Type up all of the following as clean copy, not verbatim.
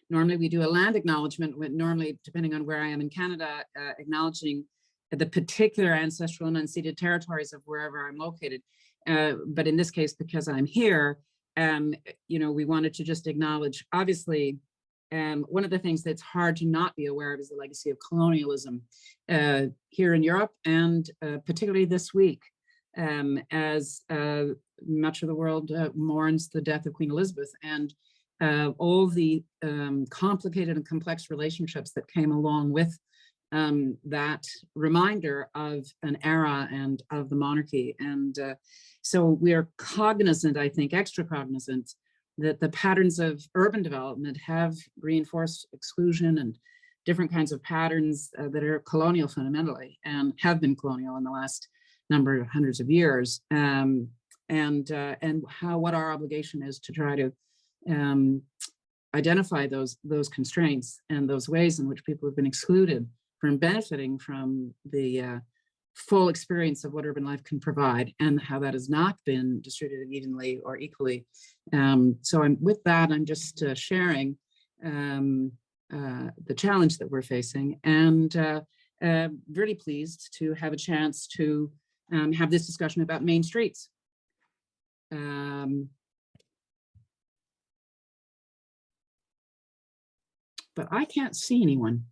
Normally we do a land acknowledgement, normally, depending on where I am in Canada, acknowledging the particular ancestral and unceded territories of wherever I'm located. But in this case, because I'm here, we wanted to just acknowledge, obviously, one of the things that's hard to not be aware of is the legacy of colonialism here in Europe, and particularly this week, as much of the world mourns the death of Queen Elizabeth, and all the complicated and complex relationships that came along with that reminder of an era and of the monarchy. And so we are cognizant, I think, extra cognizant, that the patterns of urban development have reinforced exclusion and different kinds of patterns that are colonial fundamentally, and have been colonial in the last number of hundreds of years, and what our obligation is to try to identify those constraints and those ways in which people have been excluded from benefiting from the full experience of what urban life can provide, and how that has not been distributed evenly or equally. So with that, I'm just sharing the challenge that we're facing, and really pleased to have a chance to have this discussion about main streets. But I can't see anyone.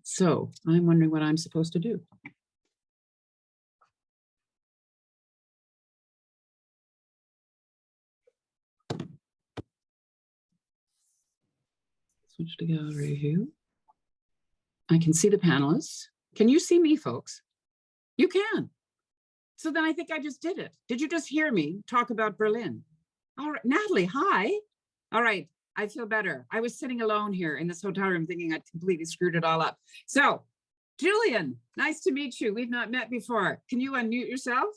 So I'm wondering what I'm supposed to do. Switch to gallery view. I can see the panelists. Can you see me, folks? You can. So then I think I just did it. Did you just hear me talk about Berlin? All right, Nathalie, hi. All right, I feel better. I was sitting alone here in this hotel room thinking I'd completely screwed it all up. So, Julian, nice to meet you. We've not met before. Can you unmute yourself?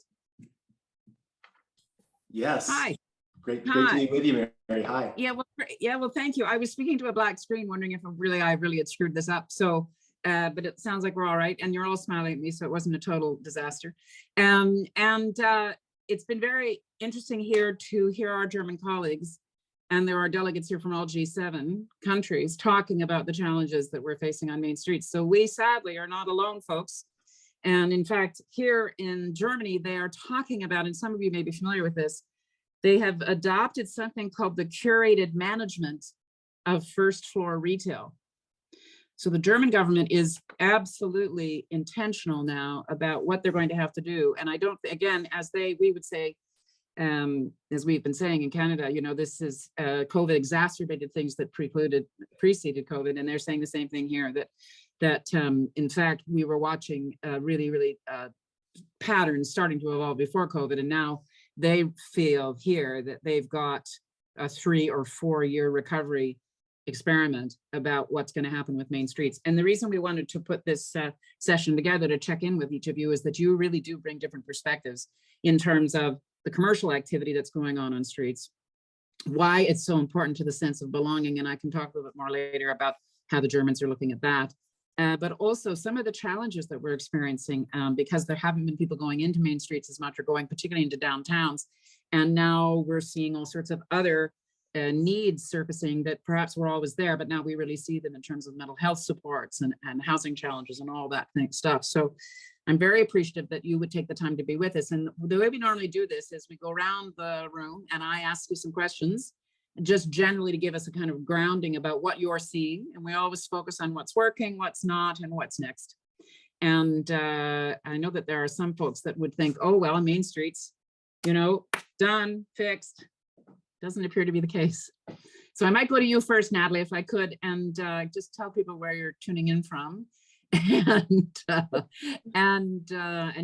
Yes. Hi. Great to be with you, Mary. Hi. Yeah, well, thank you. I was speaking to a black screen, wondering if I really had screwed this up. So, but it sounds like we're all right, and you're all smiling at me, so it wasn't a total disaster. It's been very interesting here to hear our German colleagues, and there are delegates here from all G7 countries talking about the challenges that we're facing on main streets. So we sadly are not alone, folks. And in fact, here in Germany, they are talking about, and some of you may be familiar with this, they have adopted something called the curated management of first floor retail. So the German government is absolutely intentional now about what they're going to have to do. And I don't, again, we would say, as we've been saying in Canada, this is COVID exacerbated things that preceded COVID. And they're saying the same thing here, that in fact, we were watching really patterns starting to evolve before COVID. And now they feel here that they've got a 3 or 4 year recovery experiment about what's going to happen with main streets. And the reason we wanted to put this session together to check in with each of you is that you really do bring different perspectives in terms of the commercial activity that's going on streets, why it's so important to the sense of belonging, and I can talk a little bit more later about how the Germans are looking at that, but also some of the challenges that we're experiencing because there haven't been people going into main streets as much, or going particularly into downtowns, and now we're seeing all sorts of other needs surfacing that perhaps were always there, but now we really see them in terms of mental health supports and housing challenges and all that stuff. So I'm very appreciative that you would take the time to be with us. And the way we normally do this is we go around the room and I ask you some questions, just generally to give us a kind of grounding about what you're seeing. And we always focus on what's working, what's not, and what's next. And I know that there are some folks that would think, oh, well, on main streets, done, fixed. Doesn't appear to be the case. So I might go to you first, Nathalie, if I could, and just tell people where you're tuning in from, and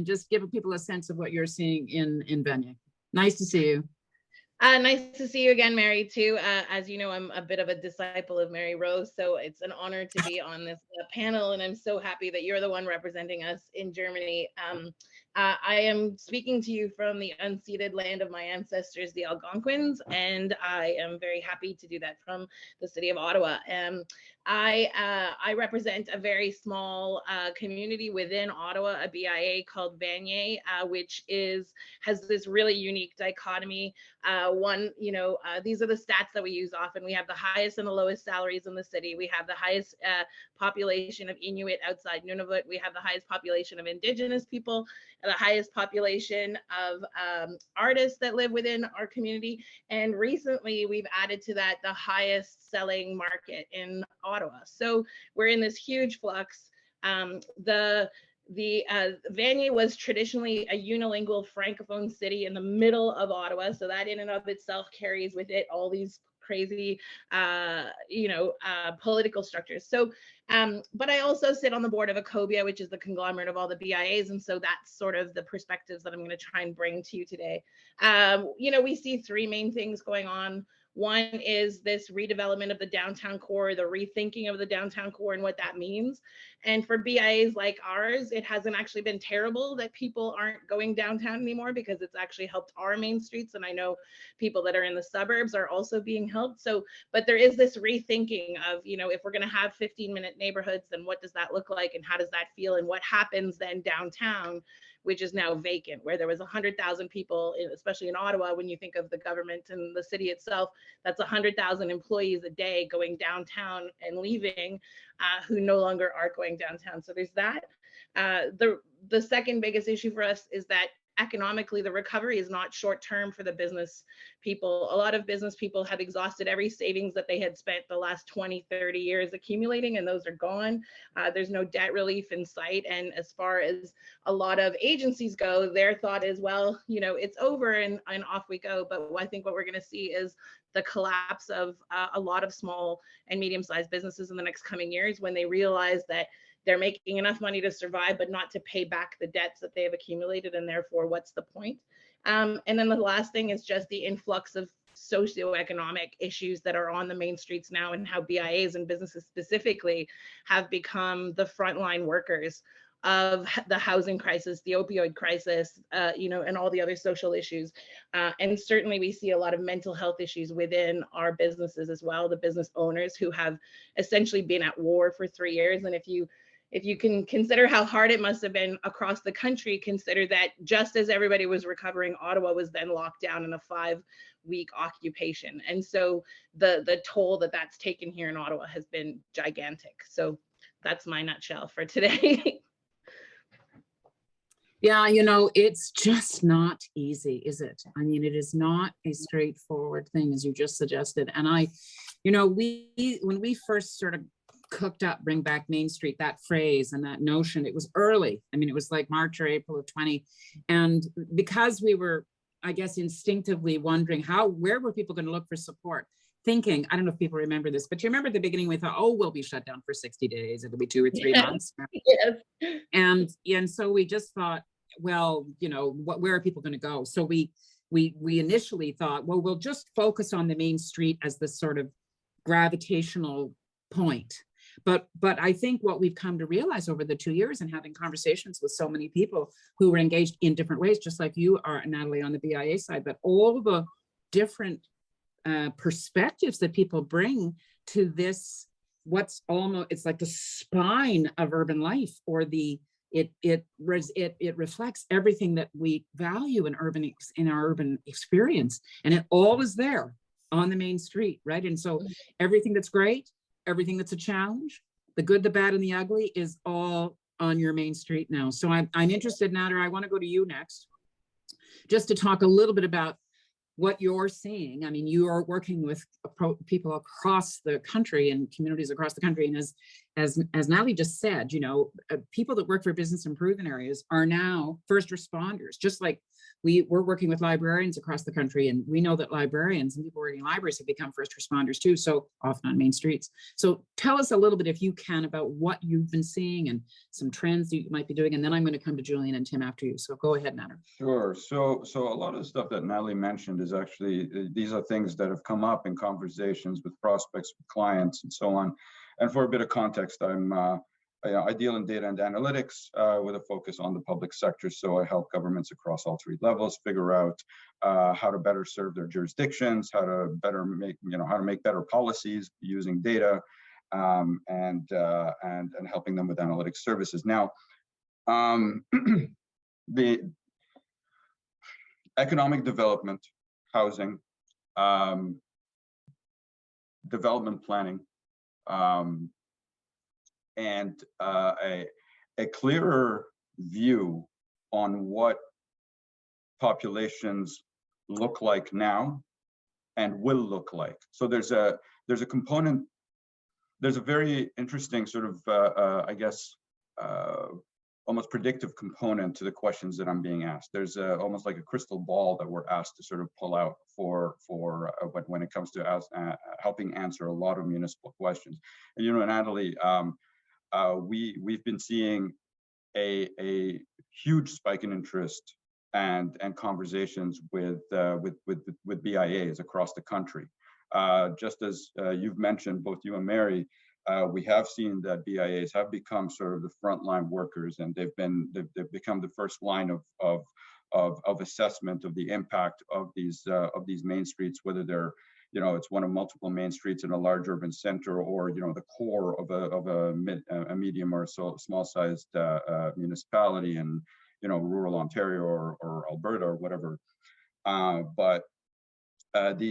just give people a sense of what you're seeing in Vanier. Nice to see you. Nice to see you again, Mary, too. As you know, I'm a bit of a disciple of Mary Rose, so it's an honor to be on this panel, and I'm so happy that you're the one representing us in Germany. I am speaking to you from the unceded land of my ancestors, the Algonquins, and I am very happy to do that from the city of Ottawa. I represent a very small community within Ottawa, a BIA called Vanier, which has this really unique dichotomy. These are the stats that we use often. We have the highest and the lowest salaries in the city. We have the highest population of Inuit outside Nunavut. We have the highest population of Indigenous people, the highest population of artists that live within our community. And recently we've added to that the highest selling market in Ottawa. So we're in this huge flux. The Vanier was traditionally a unilingual francophone city in the middle of Ottawa. So that in and of itself carries with it all these crazy, political structures. So, but I also sit on the board of Acobia, which is the conglomerate of all the BIAs. And so that's sort of the perspectives that I'm going to try and bring to you today. We see three main things going on. One is this redevelopment of the downtown core, the rethinking of the downtown core and what that means. And for BIAs like ours, it hasn't actually been terrible that people aren't going downtown anymore, because it's actually helped our main streets. And I know people that are in the suburbs are also being helped. So, but there is this rethinking of, if we're going to have 15-minute neighborhoods, then what does that look like? And how does that feel? And what happens then downtown, which is now vacant, where there was 100,000 people, especially in Ottawa, when you think of the government and the city itself, that's 100,000 employees a day going downtown and leaving, who no longer are going downtown. So there's that. The second biggest issue for us is that economically, the recovery is not short-term for the business people. A lot of business people have exhausted every savings that they had spent the last 20, 30 years accumulating, and those are gone. There's no debt relief in sight. And as far as a lot of agencies go, their thought is, well, it's over and off we go. But I think what we're going to see is the collapse of a lot of small and medium-sized businesses in the next coming years, when they realize that they're making enough money to survive, but not to pay back the debts that they have accumulated. And therefore, what's the point? And then the last thing is just the influx of socioeconomic issues that are on the main streets now, and how BIAs and businesses specifically have become the frontline workers of the housing crisis, the opioid crisis, and all the other social issues. And certainly we see a lot of mental health issues within our businesses as well, the business owners who have essentially been at war for 3 years. And if you can consider how hard it must have been across the country, consider that just as everybody was recovering, Ottawa was then locked down in a 5-week occupation. And so the toll that's taken here in Ottawa has been gigantic. So that's my nutshell for today. Yeah, it's just not easy, is it? I mean, it is not a straightforward thing, as you just suggested. And when we first sort of cooked up Bring Back Main Street, that phrase and that notion, it was early. I mean, it was like March or April of 20. And because we were, I guess, instinctively wondering where were people going to look for support? Thinking, I don't know if people remember this, but you remember at the beginning, we thought, oh, we'll be shut down for 60 days. It'll be 2 or 3 months. Yes. And so we just thought, well, where are people going to go? So we initially thought, well, we'll just focus on the main street as this sort of gravitational point. But I think what we've come to realize over the 2 years, and having conversations with so many people who were engaged in different ways, just like you are, Nathalie, on the BIA side, but all the different perspectives that people bring to this, it's like the spine of urban life, or it reflects everything that we value in our urban experience, and it all is there on the main street, right? And so everything that's great, everything that's a challenge, the good, the bad, and the ugly is all on your main street now. So I'm interested, Nader, I want to go to you next, just to talk a little bit about what you're seeing. I mean, you are working with people across the country and communities across the country. And as Nathalie just said, people that work for business improvement areas are now first responders, just like we're working with librarians across the country. And we know that librarians and people working in libraries have become first responders too, so often on main streets. So tell us a little bit, if you can, about what you've been seeing and some trends that you might be doing. And then I'm going to come to Julian and Tim after you. So go ahead, Nader. Sure. So a lot of the stuff that Nathalie mentioned is actually, these are things that have come up in conversations with prospects, with clients, and so on. And for a bit of context, I'm I deal in data and analytics with a focus on the public sector. So I help governments across all three levels figure out how to better serve their jurisdictions, how to better make, how to make better policies using data, and helping them with analytics services. Now, the economic development, housing, development planning, and a clearer view on what populations look like now and will look like. So there's a component, there's a very interesting sort of, I guess, almost predictive component to the questions that I'm being asked. There's almost like a crystal ball that we're asked to sort of pull out for when it comes to helping answer a lot of municipal questions. And Nathalie, we've been seeing a huge spike in interest and conversations with BIAs across the country. Just as you've mentioned, both you and Mary, we have seen that BIAs have become sort of the frontline workers, and they've become the first line of assessment of the impact of these main streets, whether they're it's one of multiple main streets in a large urban center, or the core of a medium or small-sized municipality in rural Ontario or Alberta or whatever. But the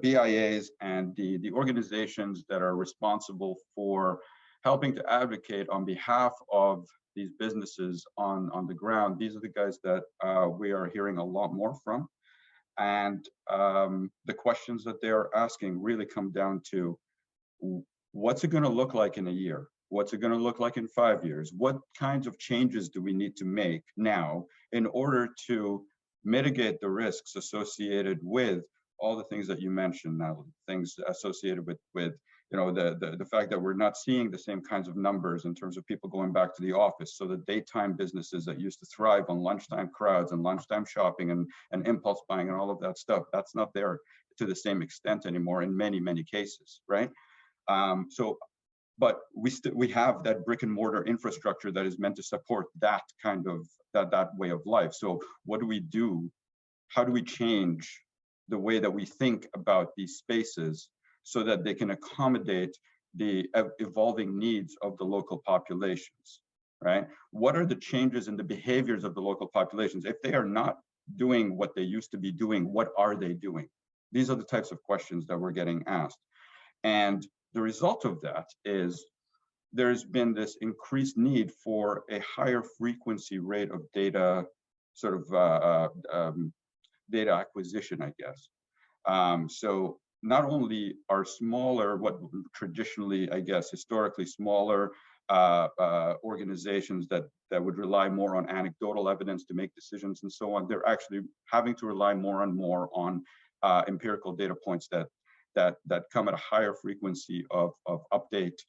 BIAs and the organizations that are responsible for helping to advocate on behalf of these businesses on the ground, these are the guys that we are hearing a lot more from. And the questions that they are asking really come down to, what's it going to look like in a year? What's it going to look like in 5 years? What kinds of changes do we need to make now in order to mitigate the risks associated with all the things that you mentioned, Nathalie, things associated with the fact that we're not seeing the same kinds of numbers in terms of people going back to the office. So the daytime businesses that used to thrive on lunchtime crowds and lunchtime shopping and impulse buying and all of that stuff, that's not there to the same extent anymore in many, many cases, right? But we have that brick and mortar infrastructure that is meant to support that kind of that way of life. So what do we do? How do we change the way that we think about these spaces so that they can accommodate the evolving needs of the local populations, right? What are the changes in the behaviors of the local populations? If they are not doing what they used to be doing, what are they doing? These are the types of questions that we're getting asked. And the result of that is there's been this increased need for a higher frequency rate of data, sort of data acquisition, I guess. So not only are smaller, what traditionally, I guess, historically smaller organizations that would rely more on anecdotal evidence to make decisions and so on, they're actually having to rely more and more on empirical data points that come at a higher frequency of update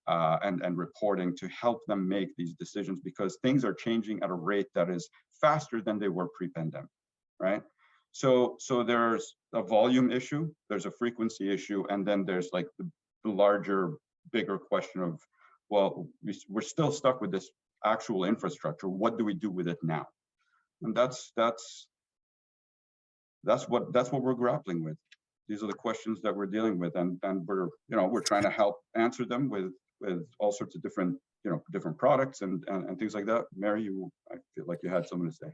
and reporting to help them make these decisions, because things are changing at a rate that is faster than they were pre-pandemic, right? So there's a volume issue, there's a frequency issue, and then there's like the larger, bigger question of, well, we're still stuck with this actual infrastructure. What do we do with it now? And that's what we're grappling with. These are the questions that we're dealing with, and we're trying to help answer them with all sorts of different products and things like that. Mary, I feel like you had something to say.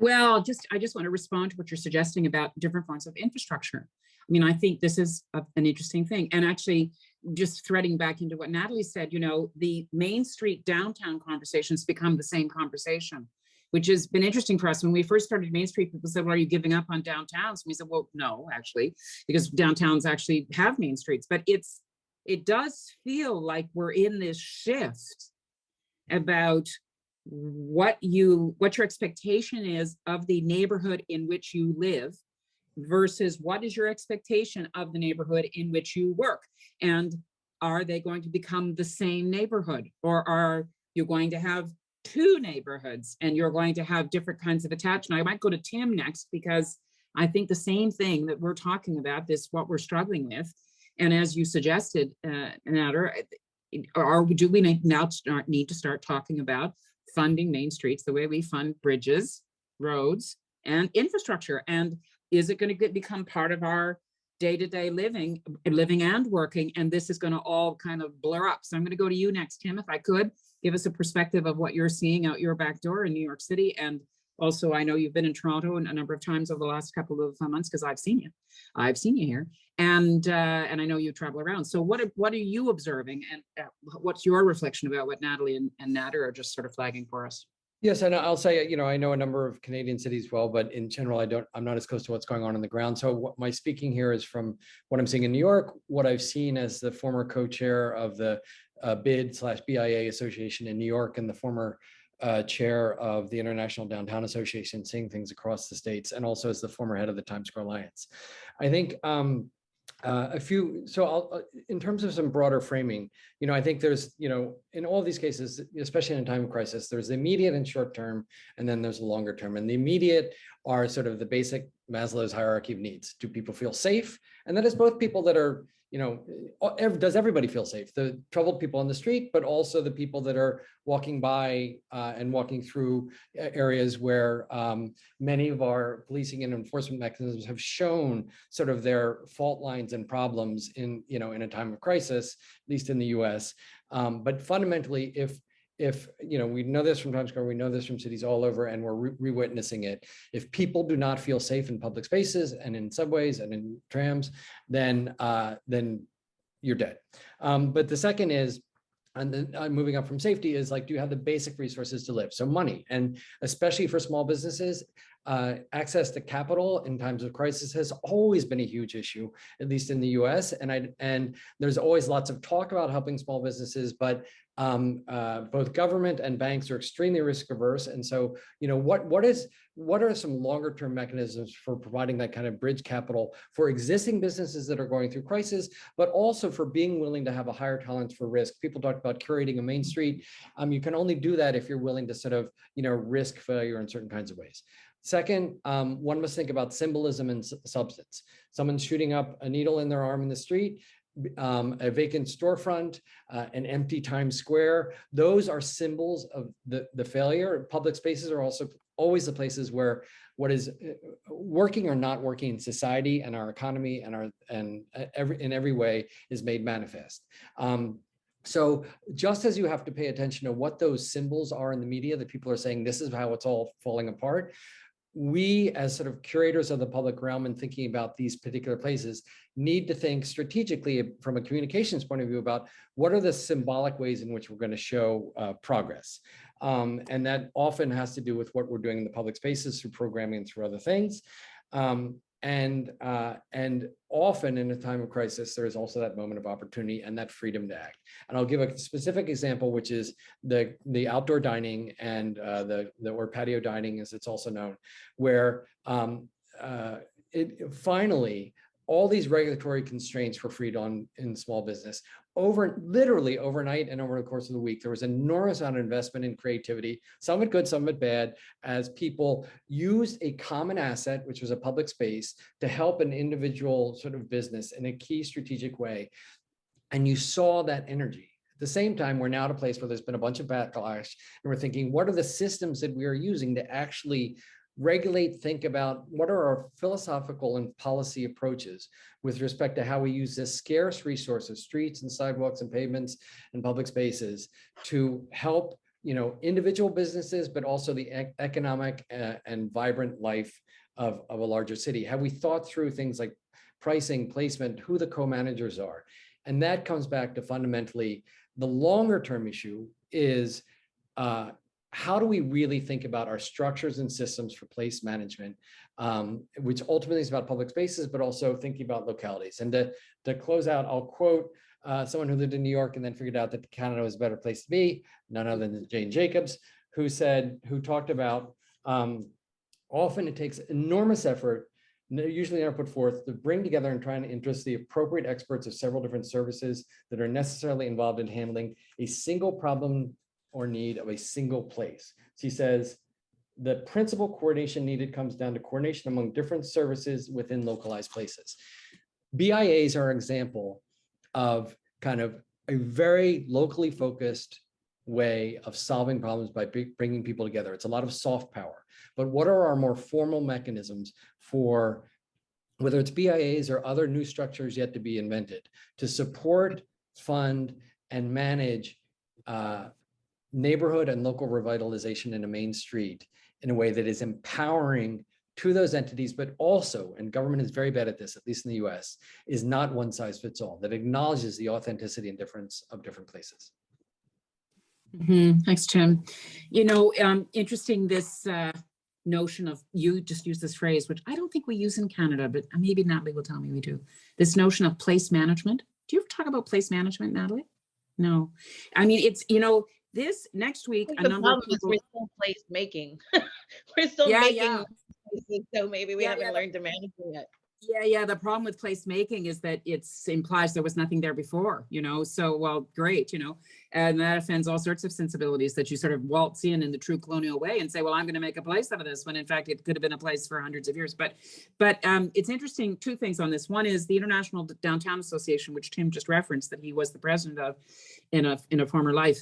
Well, I just want to respond to what you're suggesting about different forms of infrastructure. I mean, I think this is an interesting thing. And actually, just threading back into what Nathalie said, the Main Street downtown conversations become the same conversation, which has been interesting for us. When we first started Main Street, people said, well, are you giving up on downtowns? And we said, well, no, actually, because downtowns actually have main streets. But it does feel like we're in this shift about what your expectation is of the neighborhood in which you live versus what is your expectation of the neighborhood in which you work. And are they going to become the same neighborhood, or are you going to have two neighborhoods and you're going to have different kinds of attachment? I might go to Tim next, because I think the same thing that we're talking about, what we're struggling with. And as you suggested, Nader, Or do we need to start talking about funding main streets the way we fund bridges, roads, and infrastructure? And is it going to become part of our day-to-day living and working? And this is going to all kind of blur up. So I'm going to go to you next, Tim, if I could. Give us a perspective of what you're seeing out your back door in New York City. And also, I know you've been in Toronto a number of times over the last couple of months, because I've seen you. I've seen you here. And I know you travel around. So what are you observing, and what's your reflection about what Nathalie and Nader are just sort of flagging for us? Yes, and I'll say, I know a number of Canadian cities well, but in general, I'm not as close to what's going on the ground. So what my speaking here is from what I'm seeing in New York, what I've seen as the former co-chair of the BID/BIA Association in New York, and the former chair of the International Downtown Association, seeing things across the states, and also as the former head of the Times Square Alliance. I think in terms of some broader framing, I think there's, in all these cases, especially in a time of crisis, there's the immediate and short term, and then there's the longer term. And the immediate are sort of the basic Maslow's hierarchy of needs. Do people feel safe? And that is both people that are, does everybody feel safe? The troubled people on the street, but also the people that are walking by and walking through areas where many of our policing and enforcement mechanisms have shown sort of their fault lines and problems in a time of crisis, at least in the US. But fundamentally, if we know this from Times Square, we know this from cities all over, and we're re-witnessing it. If people do not feel safe in public spaces and in subways and in trams, then you're dead. But the second is, and then moving up from safety, is like, do you have the basic resources to live? So money, and especially for small businesses, access to capital in times of crisis has always been a huge issue, at least in the US. And there's always lots of talk about helping small businesses, but both government and banks are extremely risk averse. And so, what are some longer term mechanisms for providing that kind of bridge capital for existing businesses that are going through crisis, but also for being willing to have a higher tolerance for risk? People talk about curating a main street. You can only do that if you're willing to sort of, risk failure in certain kinds of ways. Second, one must think about symbolism and substance. Someone's shooting up a needle in their arm in the street, a vacant storefront, an empty Times Square. Those are symbols of the failure. Public spaces are also always the places where what is working or not working in society and our economy and in every way is made manifest. So just as you have to pay attention to what those symbols are in the media that people are saying, this is how it's all falling apart, we as sort of curators of the public realm and thinking about these particular places need to think strategically from a communications point of view about what are the symbolic ways in which we're going to show progress. And that often has to do with what we're doing in the public spaces through programming and through other things. And often in a time of crisis, there is also that moment of opportunity and that freedom to act. And I'll give a specific example, which is the outdoor dining and or patio dining, as it's also known, where finally all these regulatory constraints for freedom in small business literally overnight and over the course of the week, there was an enormous amount of investment in creativity, some of it good, some of it bad, as people used a common asset, which was a public space, to help an individual sort of business in a key strategic way. And you saw that energy. At the same time, we're now at a place where there's been a bunch of backlash, and we're thinking, what are the systems that we are using to actually regulate, think about what are our philosophical and policy approaches with respect to how we use this scarce resource of streets and sidewalks and pavements and public spaces to help, individual businesses, but also the economic and vibrant life of a larger city. Have we thought through things like pricing, placement, who the co-managers are? And that comes back to fundamentally the longer term issue is how do we really think about our structures and systems for place management, which ultimately is about public spaces, but also thinking about localities. And to close out, I'll quote someone who lived in New York and then figured out that Canada was a better place to be, none other than Jane Jacobs, who talked about often it takes enormous effort, usually never put forth, to bring together and try and interest the appropriate experts of several different services that are necessarily involved in handling a single problem or need of a single place. She says, the principal coordination needed comes down to coordination among different services within localized places. BIAs are an example of kind of a very locally focused way of solving problems by bringing people together. It's a lot of soft power. But what are our more formal mechanisms for, whether it's BIAs or other new structures yet to be invented, to support, fund, and manage neighborhood and local revitalization in a main street in a way that is empowering to those entities, but also, and government is very bad at this, at least in the US, is not one size fits all, that acknowledges the authenticity and difference of different places. Thanks, Tim. You know, interesting this notion of, you just use this phrase, which I don't think we use in Canada, but maybe Nathalie will tell me we do. This notion of place management. Do you ever talk about place management, Nathalie? No. I mean, it's, you know, this next week, a number of people. We're still place making. We're still making places, so maybe we haven't learned to manage it yet. Yeah. The problem with placemaking is that it implies there was nothing there before, you know, so, well, great, you know, and that offends all sorts of sensibilities that you sort of waltz in the true colonial way and say, well, I'm going to make a place out of this, when in fact it could have been a place for hundreds of years. But it's interesting, two things on this. One is the International Downtown Association, which Tim just referenced, that he was the president of in a former life,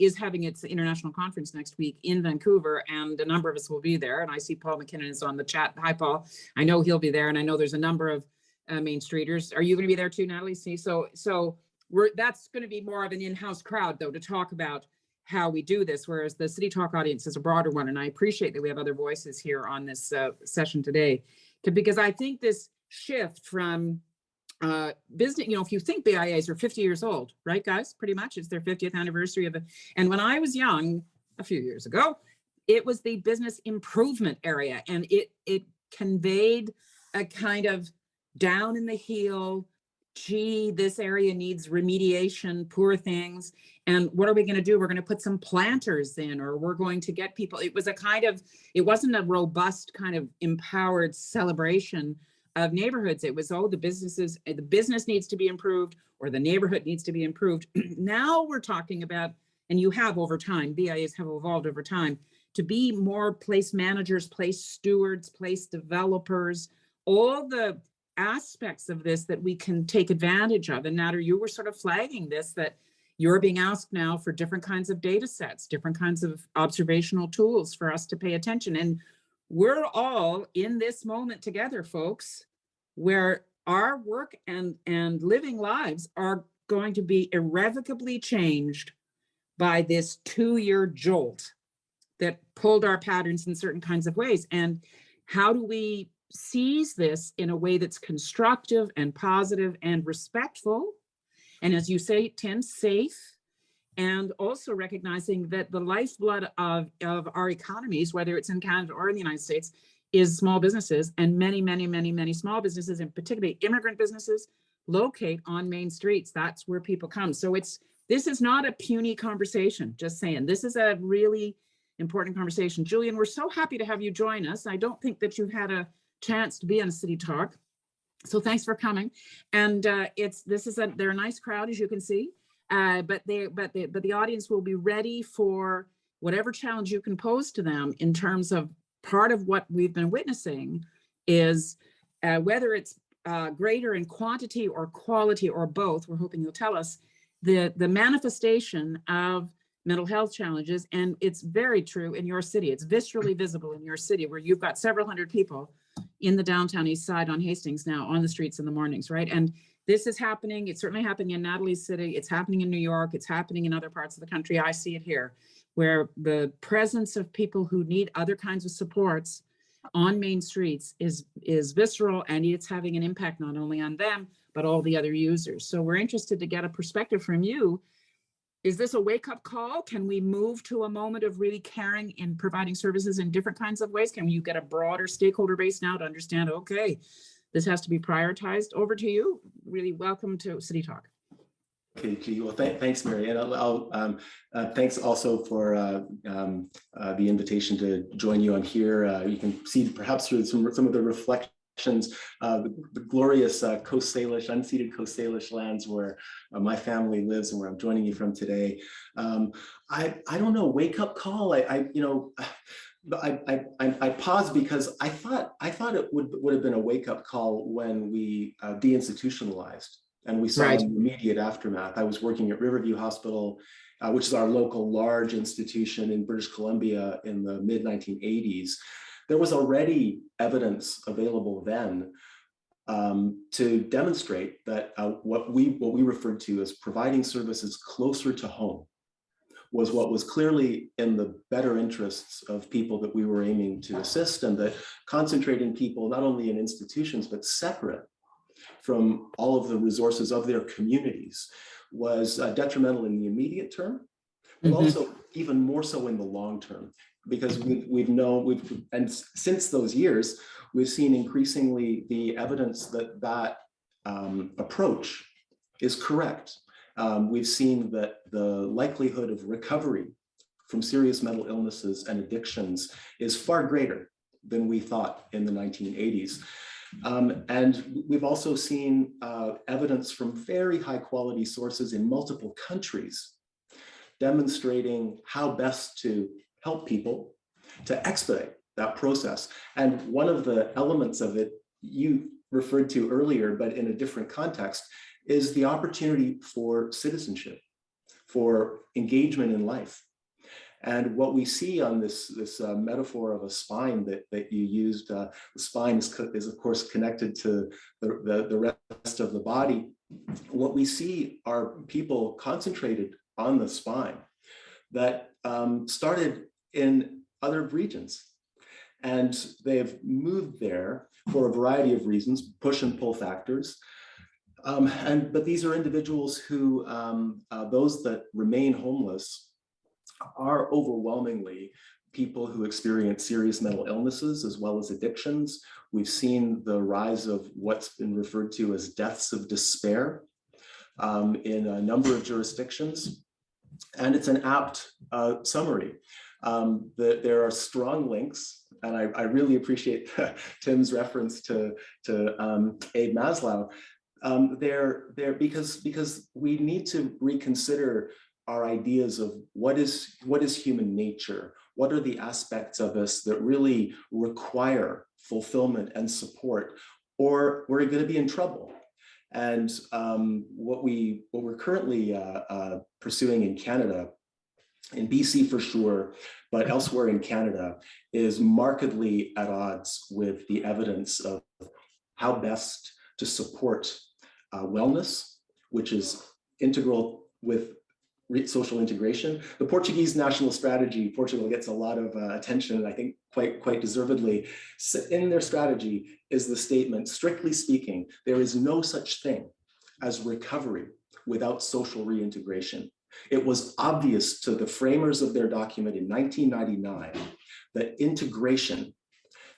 is having its international conference next week in Vancouver, and a number of us will be there. And I see Paul McKinnon is on the chat. Hi, Paul. I know he'll be there, and I know there's a number of Main Streeters. Are you going to be there too, Nathalie? See, so that's going to be more of an in-house crowd, though, to talk about how we do this, whereas the CityTalk audience is a broader one. And I appreciate that we have other voices here on this session today, because I think this shift from business, you know, if you think BIAs are 50 years old, right, guys? Pretty much, it's their 50th anniversary of it. And when I was young, a few years ago, it was the business improvement area, and it conveyed a kind of down in the heel, gee, this area needs remediation, poor things. And what are we going to do? We're going to put some planters in, or we're going to get people. It was a kind of, it wasn't a robust kind of empowered celebration of neighborhoods. It was, oh, the business needs to be improved, or the neighborhood needs to be improved. Now we're talking about, and you have over time, BIAs have evolved over time to be more place managers, place stewards, place developers, all the aspects of this that we can take advantage of. And Nader, you were sort of flagging this, that you're being asked now for different kinds of data sets, different kinds of observational tools for us to pay attention. And we're all in this moment together, folks, where our work and living lives are going to be irrevocably changed by this 2-year jolt that pulled our patterns in certain kinds of ways. And how do we seize this in a way that's constructive and positive and respectful? And as you say, Tim, safe, and also recognizing that the lifeblood of our economies, whether it's in Canada or in the United States, is small businesses, and many small businesses, and particularly immigrant businesses, locate on main streets. That's where people come. So this is not a puny conversation, just saying. This is a really important conversation. Julian, we're so happy to have you join us. I don't think that you've had a chance to be on CityTalk, so thanks for coming. And they're a nice crowd, as you can see, but the audience will be ready for whatever challenge you can pose to them in terms of part of what we've been witnessing is whether it's greater in quantity or quality or both. We're hoping you'll tell us the manifestation of mental health challenges. And it's very true in your city. It's viscerally visible in your city, where you've got several hundred people in the downtown east side on Hastings now on the streets in the mornings, right? And this is happening. It's certainly happening in Nathalie's city. It's happening in New York. It's happening in other parts of the country. I see it here, where the presence of people who need other kinds of supports on main streets is visceral, and it's having an impact not only on them, but all the other users. So we're interested to get a perspective from you. Is this a wake-up call? Can we move to a moment of really caring and providing services in different kinds of ways? Can you get a broader stakeholder base now to understand, okay, this has to be prioritized? Over to you. Really welcome to CityTalk. Okay, gee, well, thanks, Mary. And thanks also for the invitation to join you on here. You can see perhaps through some of the reflections, the glorious Coast Salish, unceded Coast Salish lands where my family lives and where I'm joining you from today. I don't know, wake up call. I paused because I thought it would have been a wake up call when we deinstitutionalized and we saw Right. in the immediate aftermath. I was working at Riverview Hospital, which is our local large institution in British Columbia in the mid-1980s. There was already evidence available then to demonstrate that what we referred to as providing services closer to home was what was clearly in the better interests of people that we were aiming to assist, and that concentrating people not only in institutions but separate from all of the resources of their communities was detrimental in the immediate term, but also even more so in the long term, because and since those years, we've seen increasingly the evidence that that approach is correct. We've seen that the likelihood of recovery from serious mental illnesses and addictions is far greater than we thought in the 1980s. And we've also seen evidence from very high quality sources in multiple countries demonstrating how best to help people to expedite that process. And one of the elements of it you referred to earlier, but in a different context, is the opportunity for citizenship, for engagement in life. And what we see on this metaphor of a spine that you used, the spine is of course connected to the rest of the body. What we see are people concentrated on the spine that started in other regions. And they've moved there for a variety of reasons, push and pull factors. But these are individuals who, those that remain homeless, are overwhelmingly people who experience serious mental illnesses as well as addictions. We've seen the rise of what's been referred to as deaths of despair in a number of jurisdictions. And it's an apt summary. That there are strong links, and I really appreciate Tim's reference to Abe Maslow. Because we need to reconsider our ideas of what is human nature, what are the aspects of us that really require fulfillment and support, or we're going to be in trouble. And what we're currently pursuing in Canada, in BC for sure, but elsewhere in Canada, is markedly at odds with the evidence of how best to support wellness, which is integral with social integration. The Portuguese national strategy, Portugal gets a lot of attention, I think quite deservedly. In their strategy is the statement, strictly speaking, there is no such thing as recovery without social reintegration. It was obvious to the framers of their document in 1999 that integration,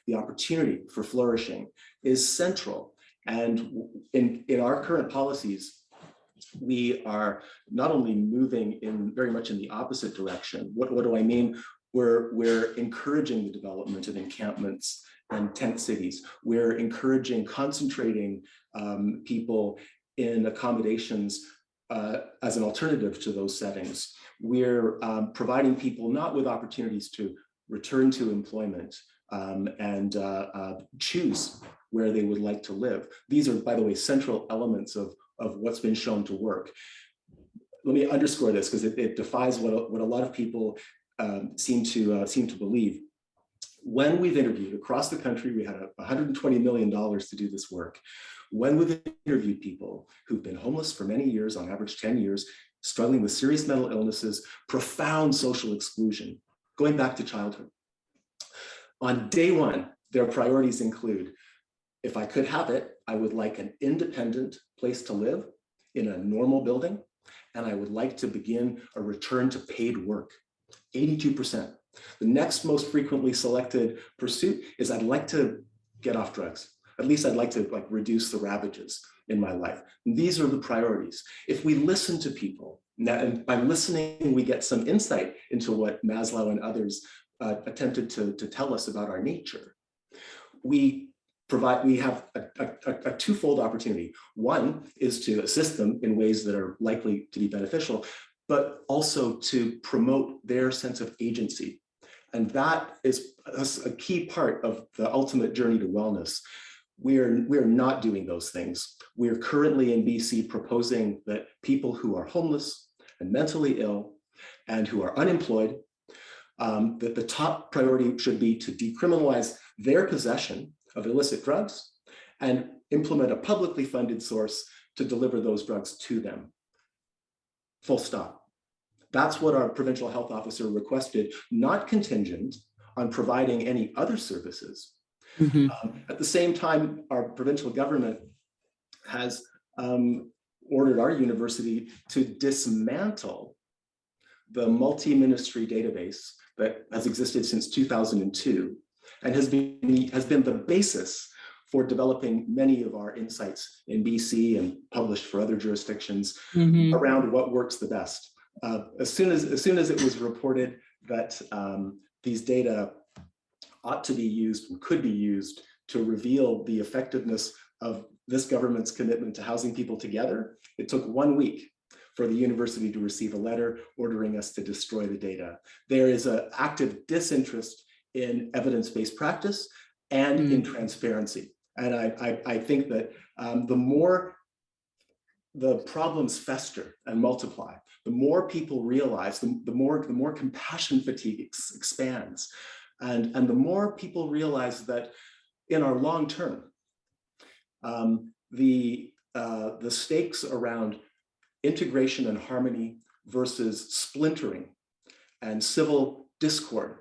the opportunity for flourishing, is central. And in our current policies, we are not only moving very much in the opposite direction. What do I mean? We're encouraging the development of encampments and tent cities. We're encouraging, concentrating people in accommodations as an alternative to those settings. We're providing people not with opportunities to return to employment and choose where they would like to live. These are, by the way, central elements of what's been shown to work. Let me underscore this because it defies what a lot of people seem to believe. When we've interviewed across the country, we had $120 million to do this work. When we've interviewed people who've been homeless for many years, on average 10 years, struggling with serious mental illnesses, profound social exclusion, going back to childhood. On day one, their priorities include, if I could have it, I would like an independent place to live in a normal building, and I would like to begin a return to paid work, 82%. The next most frequently selected pursuit is I'd like to get off drugs. At least I'd like to reduce the ravages in my life. And these are the priorities. If we listen to people, and by listening, we get some insight into what Maslow and others attempted to tell us about our nature. We have a twofold opportunity. One is to assist them in ways that are likely to be beneficial, but also to promote their sense of agency. And that is a key part of the ultimate journey to wellness. we're not doing those things. We're currently in BC proposing that people who are homeless and mentally ill and who are unemployed, that the top priority should be to decriminalize their possession of illicit drugs and implement a publicly funded source to deliver those drugs to them. Full stop. That's what our provincial health officer requested, not contingent on providing any other services. At the same time, our provincial government has ordered our university to dismantle the multi-ministry database that has existed since 2002 and has been the basis for developing many of our insights in BC and published for other jurisdictions around what works the best. As soon as it was reported that these data ought to be used and could be used to reveal the effectiveness of this government's commitment to housing people together, it took 1 week for the university to receive a letter ordering us to destroy the data. There is an active disinterest in evidence-based practice and in transparency. And I think that the more the problems fester and multiply, the more people realize, the more compassion fatigue expands. And the more people realize that in our long term, the stakes around integration and harmony versus splintering and civil discord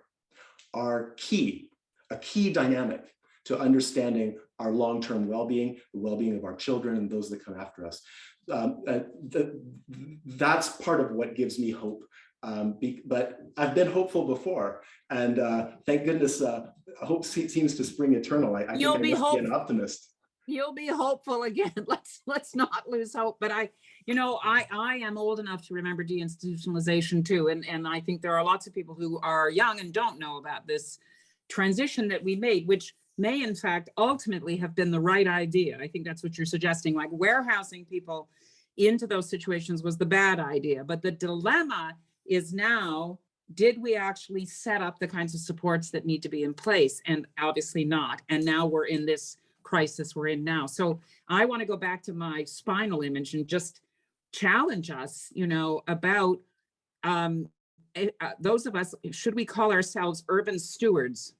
are a key dynamic to understanding our long-term well-being, the well-being of our children and those that come after us. That's part of what gives me hope. But I've been hopeful before, and thank goodness hope seems to spring eternal. I think I must be an optimist. You'll be hopeful again. Let's not lose hope. But I am old enough to remember deinstitutionalization too, and I think there are lots of people who are young and don't know about this transition that we made, which may in fact ultimately have been the right idea. I think that's what you're suggesting, like warehousing people into those situations was the bad idea. But the dilemma is now, did we actually set up the kinds of supports that need to be in place? And obviously not. And now we're in this crisis we're in now. So I want to go back to my spinal image and just challenge us, about those of us, should we call ourselves urban stewards,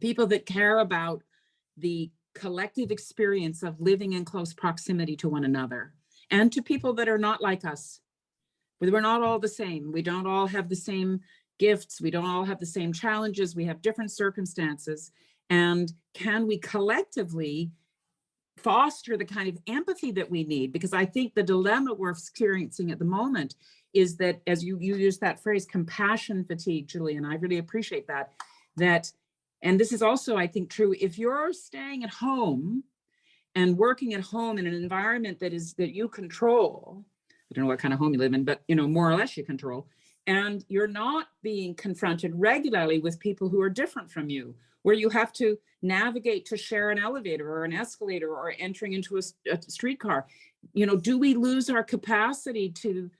people that care about the collective experience of living in close proximity to one another and to people that are not like us. We're not all the same. We don't all have the same gifts. We don't all have the same challenges. We have different circumstances. And can we collectively foster the kind of empathy that we need? Because I think the dilemma we're experiencing at the moment is that, as you used that phrase, compassion fatigue, Julian, I really appreciate that. And this is also, I think, true. If you're staying at home and working at home in an environment that you control, I don't know what kind of home you live in, but more or less you control, and you're not being confronted regularly with people who are different from you, where you have to navigate to share an elevator or an escalator or entering into a streetcar, do we lose our capacity to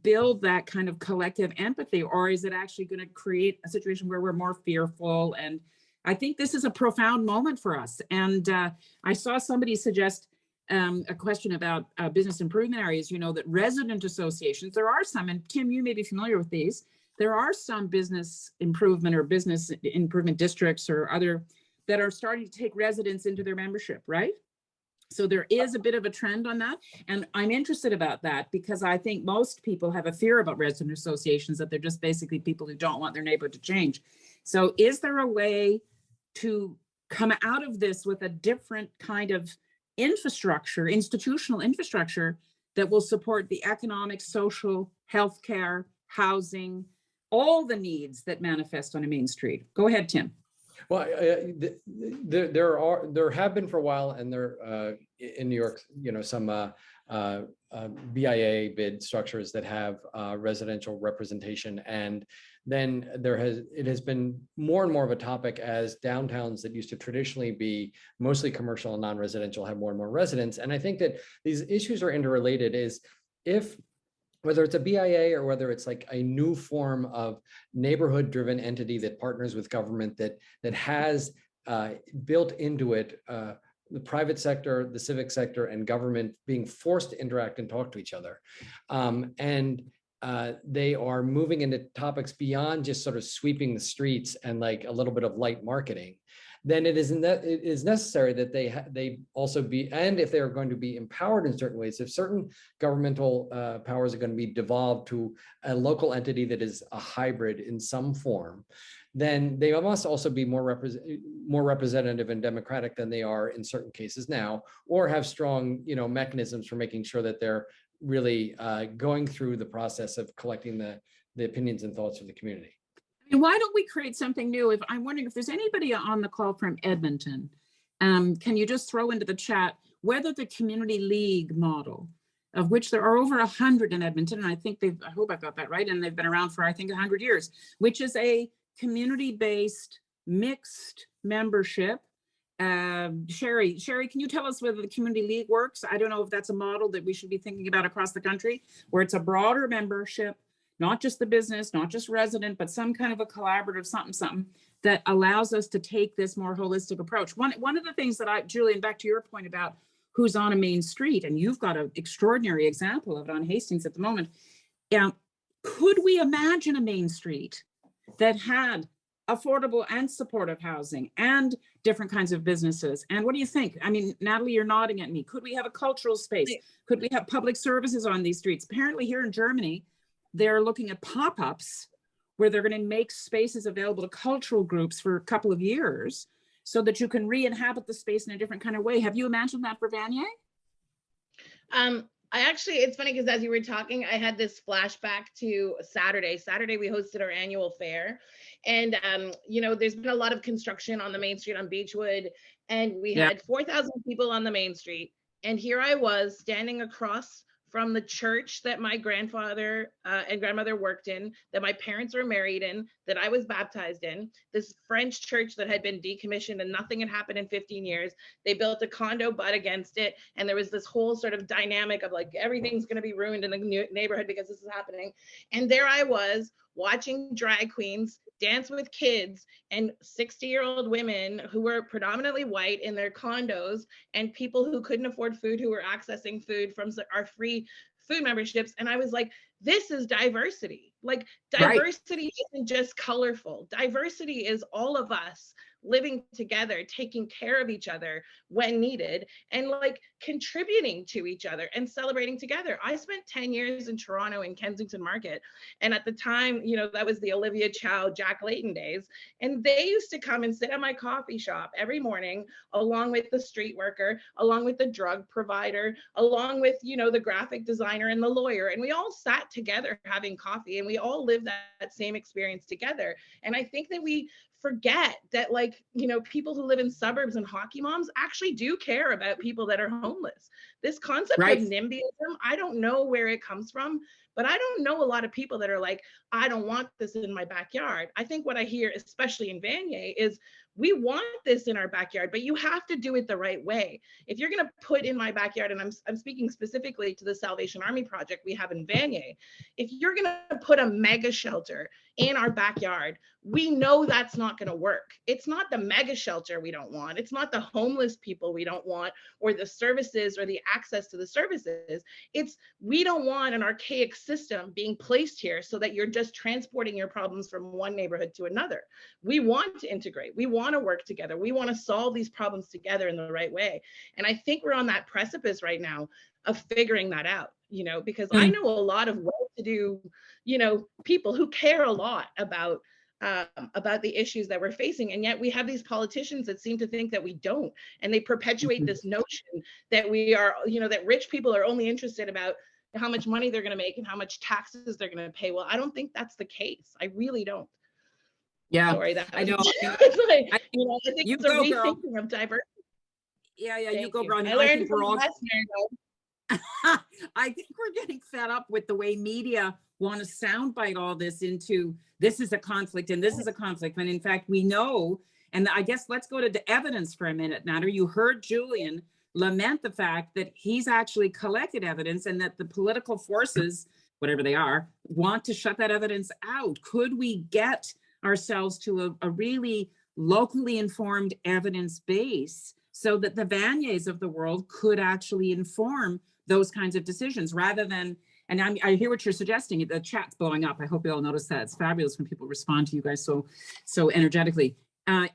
build that kind of collective empathy, or is it actually going to create a situation where we're more fearful? And I think this is a profound moment for us. And I saw somebody suggest a question about business improvement areas, that resident associations, there are some, and Tim, you may be familiar with these, there are some business improvement or business improvement districts or other that are starting to take residents into their membership, right? So there is a bit of a trend on that. And I'm interested about that because I think most people have a fear about resident associations, that they're just basically people who don't want their neighborhood to change. So is there a way to come out of this with a different kind of infrastructure, institutional infrastructure that will support the economic, social, healthcare, housing, all the needs that manifest on a main street? Go ahead, Tim. Well, there have been for a while, and there in New York, some BIA bid structures that have residential representation, and then it has been more and more of a topic as downtowns that used to traditionally be mostly commercial and non-residential have more and more residents. And I think that these issues are interrelated. Whether it's a BIA or whether it's like a new form of neighborhood-driven entity that partners with government that has built into it the private sector, the civic sector, and government being forced to interact and talk to each other. They are moving into topics beyond just sort of sweeping the streets and like a little bit of light marketing. Then it is necessary that they also be, and if they are going to be empowered in certain ways, if certain governmental powers are going to be devolved to a local entity that is a hybrid in some form, then they must also be more representative and democratic than they are in certain cases now, or have strong, mechanisms for making sure that they're really going through the process of collecting the opinions and thoughts of the community. Why don't we create something new? I'm wondering if there's anybody on the call from Edmonton. Can you just throw into the chat whether the community league model, of which there are over 100 in Edmonton, and I hope I've got that right, and they've been around for, I think, 100 years, which is a community-based mixed membership. Shureih, can you tell us whether the community league works? I don't know if that's a model that we should be thinking about across the country, where it's a broader membership, not just the business, not just resident, but some kind of a collaborative something that allows us to take this more holistic approach. One of the things that Julian, back to your point about who's on a main street, and you've got an extraordinary example of it on Hastings at the moment. Could we imagine a main street that had affordable and supportive housing and different kinds of businesses? And what do you think? I mean, Nathalie, you're nodding at me. Could we have a cultural space? Could we have public services on these streets? Apparently here in Germany, they're looking at pop-ups where they're going to make spaces available to cultural groups for a couple of years so that you can re-inhabit the space in a different kind of way. Have you imagined that for Vanier? It's funny because as you were talking, I had this flashback to Saturday. Saturday, we hosted our annual fair. And, there's been a lot of construction on the main street on Beechwood. And we had 4,000 people on the main street. And here I was standing across from the church that my grandfather and grandmother worked in, that my parents were married in, that I was baptized in, this French church that had been decommissioned and nothing had happened in 15 years. They built a condo butt against it. And there was this whole sort of dynamic of like, everything's going to be ruined in the neighborhood because this is happening. And there I was watching drag queens dance with kids and 60-year-old women who were predominantly white in their condos, and people who couldn't afford food who were accessing food from our free food memberships. And I was like, this is diversity. Like, diversity isn't just colorful. Diversity is all of us living together, taking care of each other when needed, and like contributing to each other and celebrating together. I spent 10 years in Toronto in Kensington Market. And at the time, that was the Olivia Chow, Jack Layton days. And they used to come and sit at my coffee shop every morning, along with the street worker, along with the drug provider, along with, the graphic designer and the lawyer. And we all sat together having coffee, and we all lived that same experience together. And I think that we forget that, like, people who live in suburbs and hockey moms actually do care about people that are homeless. This concept of NIMBYism, I don't know where it comes from, but I don't know a lot of people that are like, I don't want this in my backyard. I think what I hear, especially in Vanier, is we want this in our backyard, but you have to do it the right way. If you're going to put in my backyard, and I'm speaking specifically to the Salvation Army project we have in Vanier, if you're going to put a mega shelter in our backyard, we know that's not going to work. It's not the mega shelter we don't want. It's not the homeless people we don't want, or the services or the access to the services. It's, we don't want an archaic system being placed here so that you're just transporting your problems from one neighborhood to another. We want to integrate. We want to work together. We want to solve these problems together in the right way. And I think we're on that precipice right now of figuring that out, because I know a lot of well-to-do, people who care a lot about the issues that we're facing. And yet we have these politicians that seem to think that we don't. And they perpetuate this notion that we are, that rich people are only interested about how much money they're going to make and how much taxes they're going to pay. Well, I don't think that's the case. I really don't. Yeah, sorry, that I know. like, I think You it's a go, rethinking girl. of diversity. Yeah, Thank you go, you. bro. I learned think we're all. I think we're getting fed up with the way media want to soundbite all this into this is a conflict and this is a conflict. And in fact, we know, and I guess let's go to the evidence for a minute, Nader. You heard Julian lament the fact that he's actually collected evidence and that the political forces, whatever they are, want to shut that evidence out. Could we get ourselves to a really locally informed evidence base so that the Vaniers of the world could actually inform those kinds of decisions rather than, and I hear what you're suggesting, the chat's blowing up. I hope you all notice that. It's fabulous when people respond to you guys so energetically.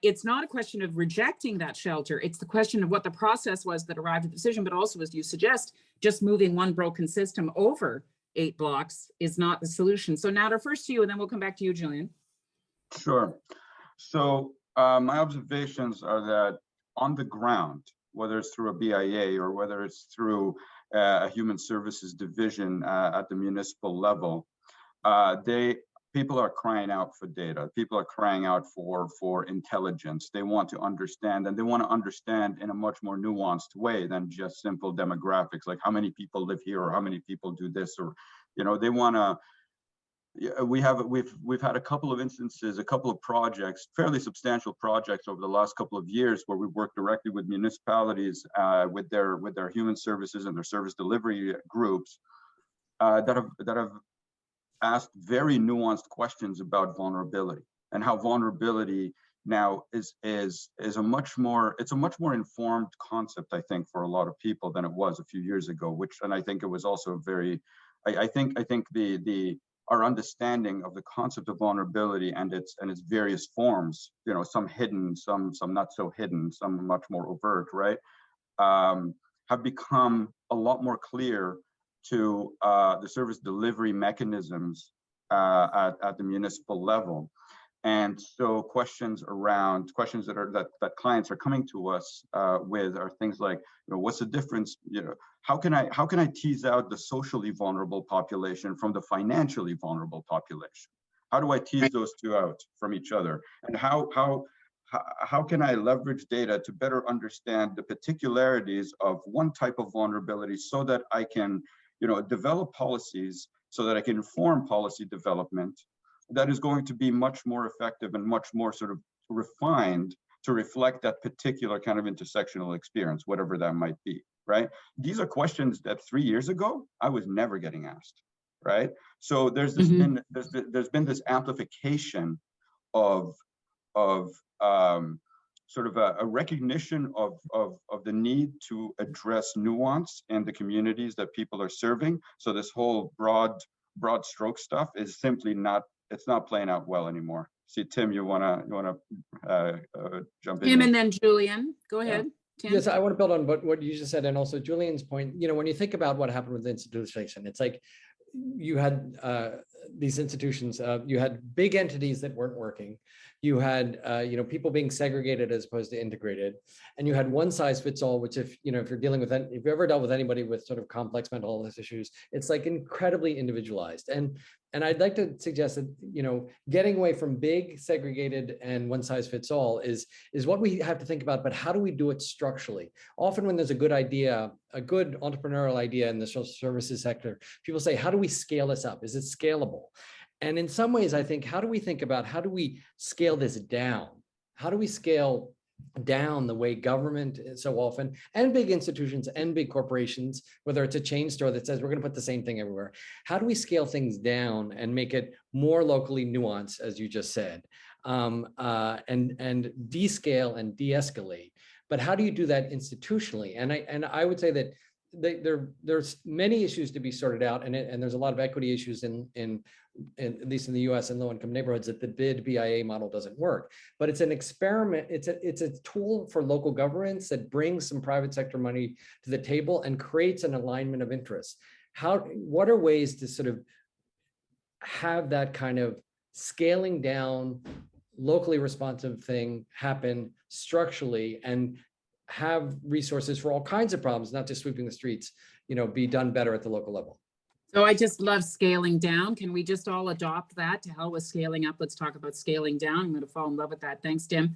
It's not a question of rejecting that shelter. It's the question of what the process was that arrived at the decision, but also, as you suggest, just moving one broken system over 8 blocks is not the solution. So Nader, first to you, and then we'll come back to you, Julian. Sure. So my observations are that on the ground, whether it's through a BIA or whether it's through a human services division at the municipal level, people are crying out for data. People are crying out for intelligence. They want to understand, and they want to understand in a much more nuanced way than just simple demographics, like how many people live here or how many people do this, or, you know, they want to. We've had a couple of instances, a couple of projects, fairly substantial projects over the last couple of years where we've worked directly with municipalities, with their human services and their service delivery groups that have asked very nuanced questions about vulnerability and how vulnerability now is a much more informed concept, I think, for a lot of people than it was a few years ago. And I think it was also very, I think our understanding of the concept of vulnerability and its various forms, you know, some hidden, some not so hidden, some much more overt, right, have become a lot more clear to the service delivery mechanisms at the municipal level. And so questions that clients are coming to us with are things like, you know, what's the difference? You know, how can I tease out the socially vulnerable population from the financially vulnerable population? How do I tease those two out from each other? And how can I leverage data to better understand the particularities of one type of vulnerability so that I can, you know, develop policies so that I can inform policy development that is going to be much more effective and much more sort of refined to reflect that particular kind of intersectional experience, whatever that might be, right? These are questions that 3 years ago, I was never getting asked, right? So there's this there's been this amplification of sort of a recognition of the need to address nuance in the communities that people are serving. So this whole broad stroke stuff is simply not, it's not playing out well anymore. See, Tim, you wanna jump in? Tim and then Julian, go ahead. Tim? Yes, I want to build on what you just said, and also Julian's point. You know, when you think about what happened with institutionalization, it's like you had these institutions, you had big entities that weren't working. You had, you know, people being segregated as opposed to integrated, and you had one size fits all. Which, if you've ever dealt with anybody with sort of complex mental health issues, it's like incredibly individualized. And I'd like to suggest that, you know, getting away from big, segregated, and one size fits all is what we have to think about. But how do we do it structurally? Often, when there's a good idea, a good entrepreneurial idea in the social services sector, people say, "How do we scale this up? Is it scalable?" And in some ways, I think, how do we think about how do we scale this down? How do we scale down the way government so often, and big institutions and big corporations, whether it's a chain store that says we're going to put the same thing everywhere, how do we scale things down and make it more locally nuanced, as you just said, and descale and de-escalate? But how do you do that institutionally? And I would say that there's many issues to be sorted out, and there's a lot of equity issues in at least in the US and low-income neighborhoods, that the BIA model doesn't work. But it's an experiment. It's a tool for local governments that brings some private sector money to the table and creates an alignment of interests. What are ways to sort of have that kind of scaling down, locally responsive thing happen structurally, and have resources for all kinds of problems, not just sweeping the streets, you know, be done better at the local level? So I just love scaling down. Can we just all adopt that? To hell with scaling up. Let's talk about scaling down. I'm going to fall in love with that. Thanks, Tim.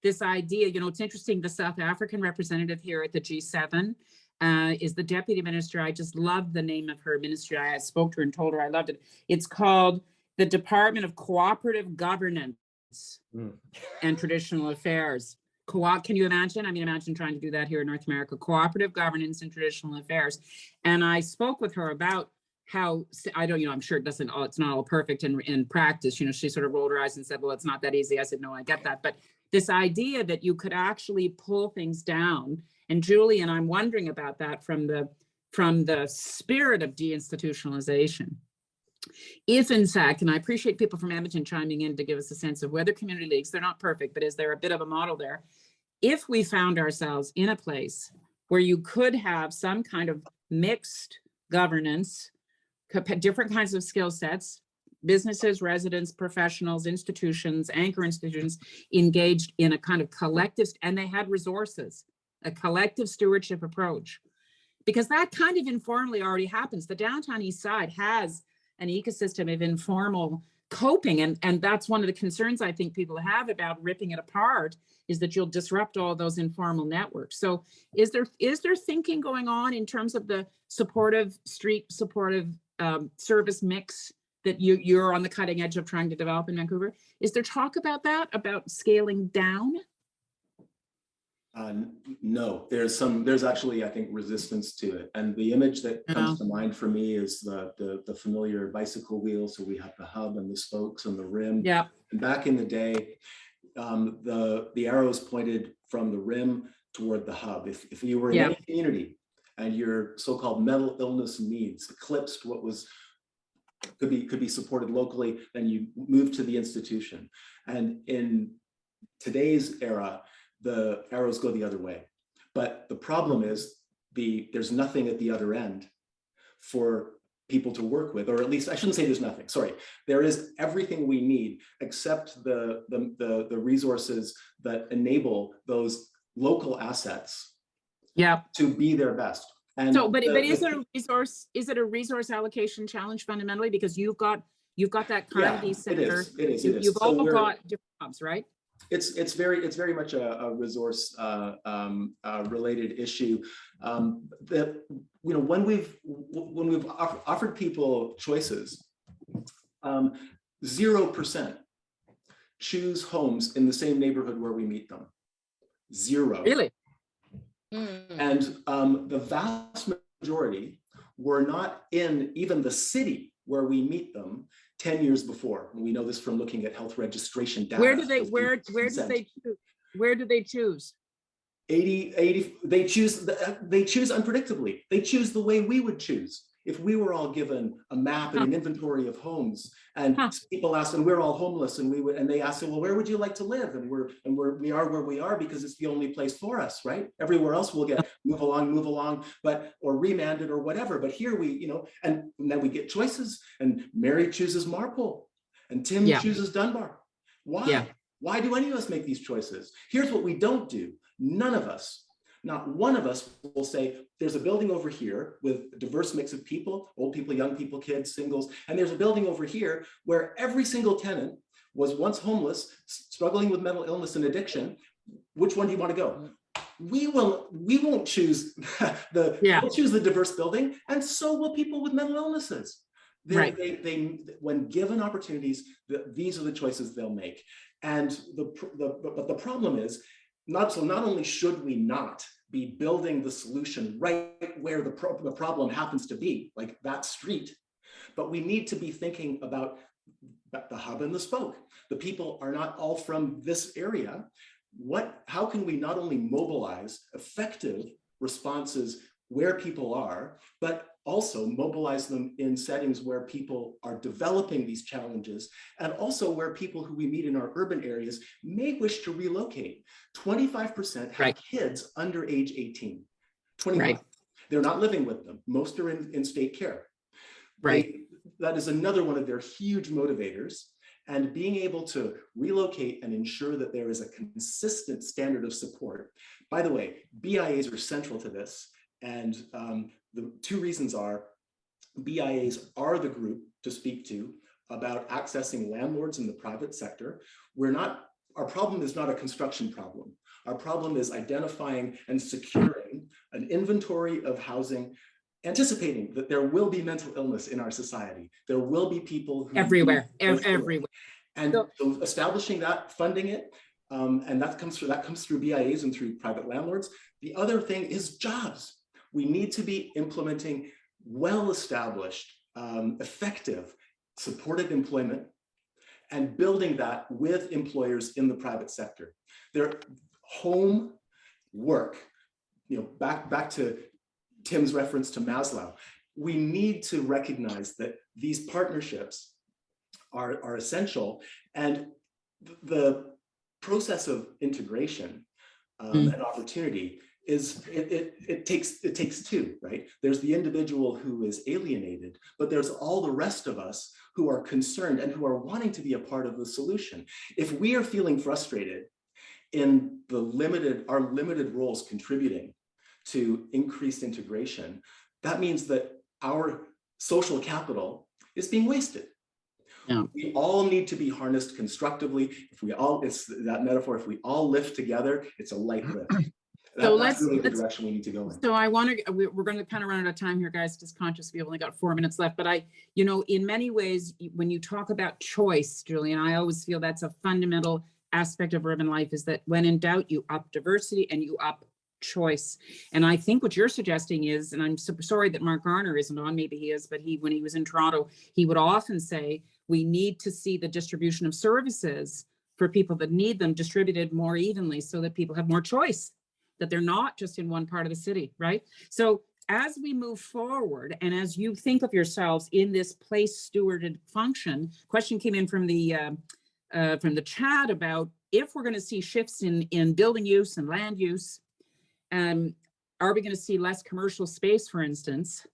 This idea, you know, it's interesting. The South African representative here at the G7 is the deputy minister. I just love the name of her ministry. I spoke to her and told her I loved it. It's called the Department of Cooperative Governance and Traditional Affairs. Can you imagine? I mean, imagine trying to do that here in North America. Cooperative governance and traditional affairs. And I spoke with her about how, I'm sure it's not all perfect in practice. You know, she sort of rolled her eyes and said, well, it's not that easy. I said, no, I get that. But this idea that you could actually pull things down. And Julian, I'm wondering about that from the spirit of deinstitutionalization. If in fact, and I appreciate people from Edmonton chiming in to give us a sense of whether community leagues, they're not perfect, but is there a bit of a model there? If we found ourselves in a place where you could have some kind of mixed governance, different kinds of skill sets, businesses, residents, professionals, institutions, anchor institutions engaged in a kind of collective, and they had resources, a collective stewardship approach, because that kind of informally already happens. The downtown east side has an ecosystem of informal coping, and that's one of the concerns I think people have about ripping it apart, is that you'll disrupt all those informal networks. So is there thinking going on in terms of the supportive street, supportive service mix that you're on the cutting edge of trying to develop in Vancouver? Is there talk about that, about scaling down? No, there's actually, I think, resistance to it. And the image that comes to mind for me is the familiar bicycle wheel. So we have the hub and the spokes and the rim. Yeah. And back in the day, the arrows pointed from the rim toward the hub. If you were in any community and your so-called mental illness needs eclipsed what could be supported locally, then you move to the institution. And in today's era, the arrows go the other way. But the problem is there's nothing at the other end for people to work with, or at least I shouldn't say there's nothing, sorry. There is everything we need except the resources that enable those local assets to be their best. And so, but is it a resource allocation challenge fundamentally? Because you've got that Carnegie Center. It is. You've all got different hubs, right? It's very much a resource related issue. That when we've offered people choices, 0% choose homes in the same neighborhood where we meet them. 0. Really? And the vast majority were not in even the city where we meet them 10 years before. And we know this from looking at health registration data. Where do they choose? 80, they choose unpredictably. They choose the way we would choose. If we were all given a map and an inventory of homes, and people asked, and we're all homeless, and they asked, well, where would you like to live? And we are where we are because it's the only place for us, right? Everywhere else we'll get move along, or remanded or whatever. But here and then we get choices, and Mary chooses Marpole, and Tim chooses Dunbar. Why? Yeah. Why do any of us make these choices? Here's what we don't do. None of us. Not one of us will say, there's a building over here with a diverse mix of people, old people, young people, kids, singles, and there's a building over here where every single tenant was once homeless, struggling with mental illness and addiction. Which one do you want to go? We won't choose we'll choose the diverse building, and so will people with mental illnesses. They when given opportunities, these are the choices they'll make. And but the problem is, not only should we not be building the solution right where the problem happens to be, like that street, but we need to be thinking about the hub and the spoke. The people are not all from this area. How can we not only mobilize effective responses where people are, but also mobilize them in settings where people are developing these challenges, and also where people who we meet in our urban areas may wish to relocate. 25% have kids under age 18. 25. They're not living with them. Most are in state care. That is another one of their huge motivators. And being able to relocate and ensure that there is a consistent standard of support. By the way, BIAs are central to this. And the two reasons are, BIAs are the group to speak to about accessing landlords in the private sector. Our problem is not a construction problem. Our problem is identifying and securing an inventory of housing, anticipating that there will be mental illness in our society. There will be people who everywhere. And so establishing that, funding it, and that comes through BIAs and through private landlords. The other thing is jobs. We need to be implementing well-established, effective, supported employment, and building that with employers in the private sector. Their home work, back to Tim's reference to Maslow, we need to recognize that these partnerships are essential, and the process of integration and opportunity it takes two, right? There's the individual who is alienated, but there's all the rest of us who are concerned and who are wanting to be a part of the solution. If we are feeling frustrated in our limited roles contributing to increased integration, that means that our social capital is being wasted. Yeah. We all need to be harnessed constructively. It's that metaphor, if we all lift together, it's a light lift. That's really the direction we need to go in. So we're going to kind of run out of time here, guys, just conscious we've only got 4 minutes left, but in many ways, when you talk about choice, Julian, I always feel that's a fundamental aspect of urban life, is that when in doubt, you up diversity and you up choice. And I think what you're suggesting is, and I'm so sorry that Mark Garner isn't on, maybe he is, but when he was in Toronto, he would often say, we need to see the distribution of services for people that need them distributed more evenly so that people have more choice, that they're not just in one part of the city, right? So as we move forward, and as you think of yourselves in this place stewarded function, question came in from the chat about if we're going to see shifts in building use and land use, are we going to see less commercial space, for instance?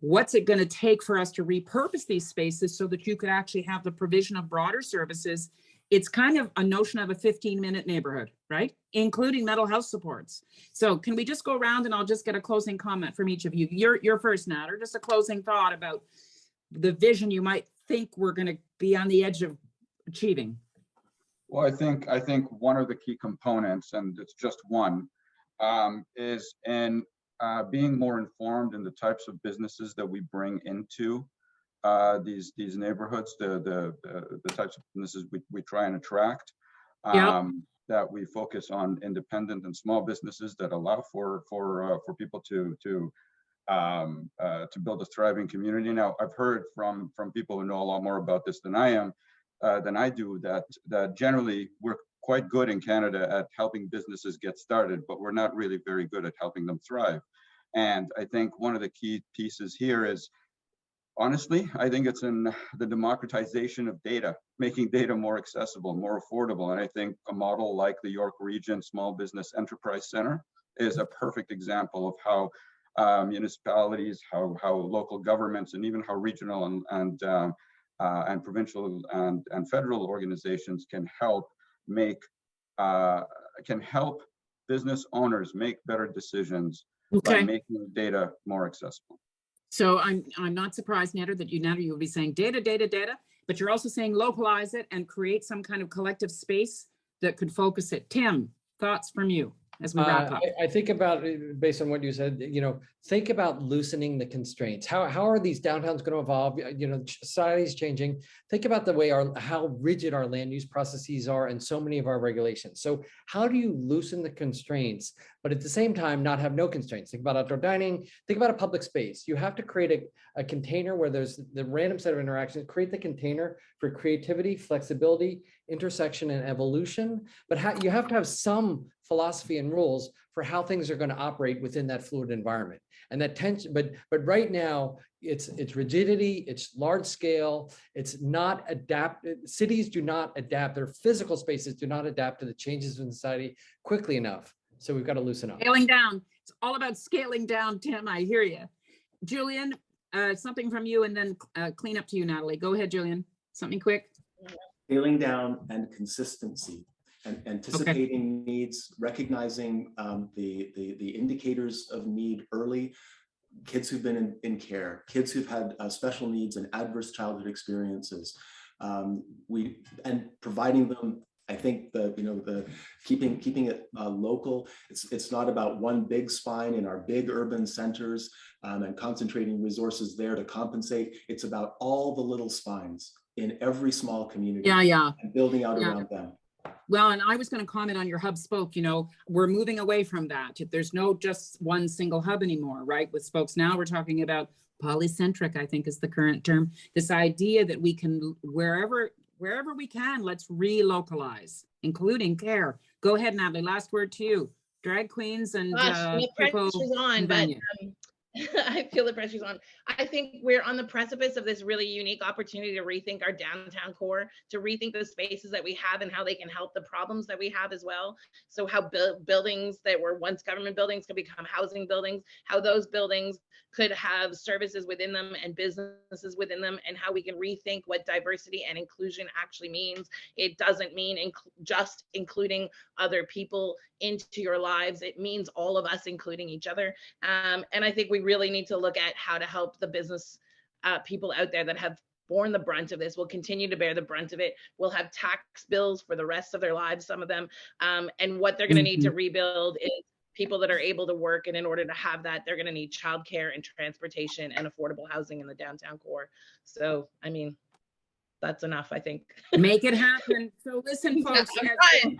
What's it going to take for us to repurpose these spaces so that you could actually have the provision of broader services? It's kind of a notion of a 15-minute neighborhood, right? Including mental health supports. So can we just go around and I'll just get a closing comment from each of you. You're first, Nader, just a closing thought about the vision you might think we're going to be on the edge of achieving. Well, I think one of the key components, and it's just one, is in being more informed in the types of businesses that we bring into these neighborhoods, the types of businesses we try and attract. That we focus on independent and small businesses that allow for people to build a thriving community. Now, I've heard from people who know a lot more about this than I do, that generally we're quite good in Canada at helping businesses get started, but we're not really very good at helping them thrive. And I think one of the key pieces here is, honestly, I think it's in the democratization of data, making data more accessible, more affordable. And I think a model like the York Region Small Business Enterprise Center is a perfect example of how municipalities, how local governments, and even how regional and provincial and federal organizations can help business owners make better decisions by making data more accessible. So I'm not surprised, Nader, that you will be saying data, but you're also saying localize it and create some kind of collective space that could focus it. Tim, thoughts from you as we wrap up? I think about, based on what you said, think about loosening the constraints. How are these downtowns going to evolve? Society's changing. Think about the way how rigid our land use processes are and so many of our regulations. So how do you loosen the constraints, but at the same time not have no constraints? Think about outdoor dining. Think about a public space. You have to create a container where there's the random set of interactions. Create the container for creativity, flexibility, intersection, and evolution. But you have to have some philosophy and rules for how things are going to operate within that fluid environment. And that tension, but right now it's rigidity, it's large scale, it's not adapted. Cities do not adapt, their physical spaces do not adapt to the changes in society quickly enough. So we've got to loosen up. Scaling down. It's all about scaling down, Tim. I hear you. Julian, something from you, and then clean up to you, Nathalie. Go ahead, Julian. Something quick. Scaling down and consistency. And anticipating needs, recognizing the indicators of need early, kids who've been in care, kids who've had special needs and adverse childhood experiences, and providing them. I think the keeping it local. It's not about one big spine in our big urban centers and concentrating resources there to compensate. It's about all the little spines in every small community. And building out around them. Well, and I was going to comment on your hub spoke, we're moving away from that. There's no just one single hub anymore, right? With spokes now we're talking about polycentric, I think is the current term. This idea that we can, wherever wherever we can, let's relocalize, including care. Go ahead, Nathalie, last word to you. Drag queens and Gosh, the people pressure's on, in but Vanier. I feel the pressure's on. I think we're on the precipice of this really unique opportunity to rethink our downtown core, to rethink the spaces that we have and how they can help the problems that we have as well. So how buildings that were once government buildings could become housing buildings, how those buildings could have services within them and businesses within them, and how we can rethink what diversity and inclusion actually means. It doesn't mean just including other people into your lives. It means all of us including each other. And I think we really need to look at how to help the business people out there that have borne the brunt of this, will continue to bear the brunt of it, will have tax bills for the rest of their lives, some of them. And what they're going to need to rebuild is people that are able to work. And in order to have that, they're going to need childcare and transportation and affordable housing in the downtown core. So, I mean, that's enough, I think. Make it happen. So listen, folks, I'm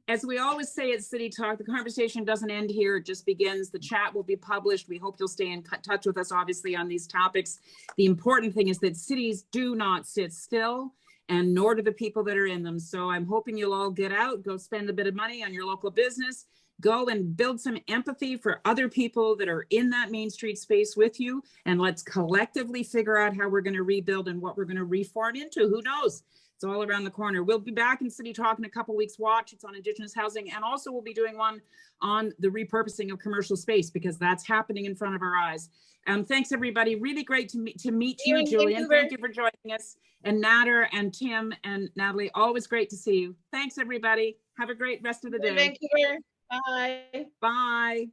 as we always say at City Talk, the conversation doesn't end here, it just begins. The chat will be published. We hope you'll stay in touch with us, obviously, on these topics. The important thing is that cities do not sit still, and nor do the people that are in them. So I'm hoping you'll all get out, go spend a bit of money on your local business, go and build some empathy for other people that are in that Main Street space with you, and let's collectively figure out how we're going to rebuild and what we're going to reform into. Who knows? It's all around the corner. We'll be back in City Talk in a couple weeks. Watch, it's on Indigenous housing. And also we'll be doing one on the repurposing of commercial space, because that's happening in front of our eyes. Thanks, everybody. Really great to meet you, Julian. Thank you for joining us. And Nader and Tim and Nathalie, always great to see you. Thanks, everybody. Have a great rest of the day. Vancouver. Bye. Bye.